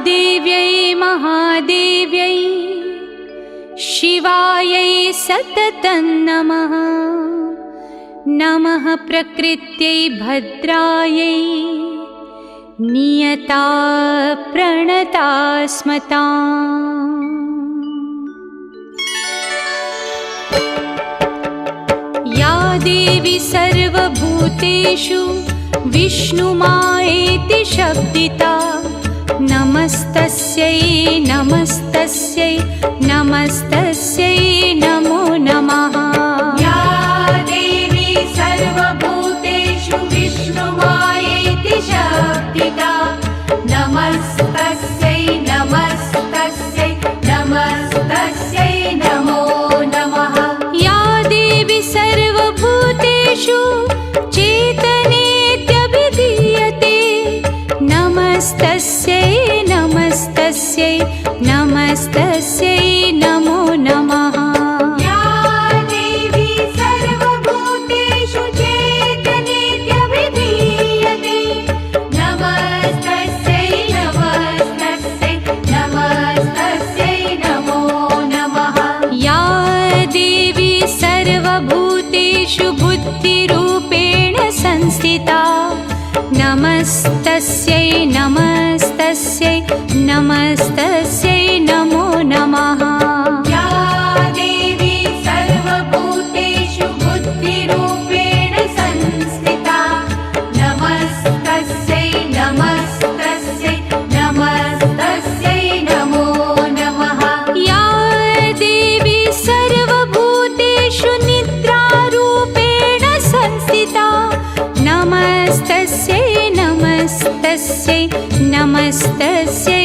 देव्यै महादेव्यै शिवायै सततं नमः। नमः प्रकृत्यै भद्रायै नियता प्रणता स्मताम्। या देवी सर्वभूतेषु विष्णुमायेति शब्दिता नमस्तस्यै नमस्तस्यै नमस्तस्यै नमो नमः। या देवी सर्वभूतेषु विष्णुमायेति शब्दिता नमस्तस्यै नमस्तस्यै नमस्तस्यै नमो नमः। या देवी सर्वभूतेषु चेतनेत्यभिधीयते नमस्तस्यै नमस्तस्यै नमस्तस्यै नमो नमः। या देवी सर्वभूतेषु चेतनेत्यभिधीयते नमस्तस्यै नमस्तस्यै नमस्तस्यै नमो नमः। या देवी सर्वभूतेषु बुद्धिरूपेण संस्थिता नमस्तस्यै नमस्तस्यै नमस्तस्यै नमो नमः। या देवी सर्वभूतेषु बुद्धिरूपेण संस्थिता नमस्तस्यै नमस्तस्यै नमस्तस्यै नमो नमः। या देवी सर्वभूतेषु निद्रारूपेण संस्थिता नमस्तस्यै नमस्तस्यै नमस्तस्यै